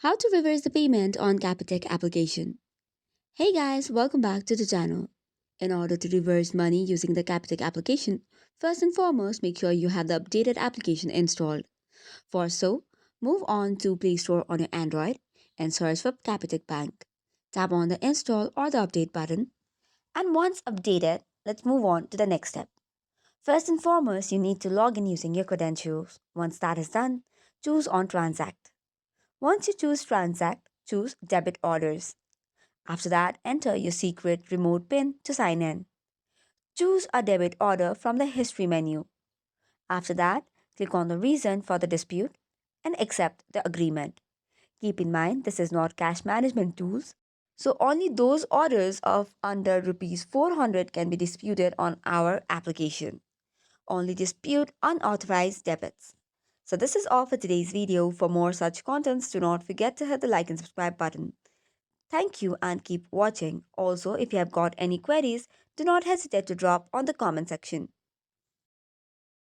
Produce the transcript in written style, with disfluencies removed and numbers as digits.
How to reverse the payment on Capitec application. Hey guys, welcome back to the channel. In order to reverse money using the Capitec application, first and foremost make sure you have the updated application installed. For so, move on to Play Store on your Android and search for Capitec Bank. Tap on the install or the update button, and once updated, let's move on to the next step. First and foremost, you need to log in using your credentials. Once that is done, choose on Transact. Once you choose Transact, choose Debit Orders. After that, enter your secret remote PIN to sign in. Choose a debit order from the History menu. After that, click on the reason for the dispute and accept the agreement. Keep in mind this is not cash management tools, so only those orders of under rupees 400 can be disputed on our application. Only dispute unauthorized debits. So this is all for today's video. For more such contents, do not forget to hit the like and subscribe button. Thank you and keep watching. Also, if you have got any queries, do not hesitate to drop on the comment section.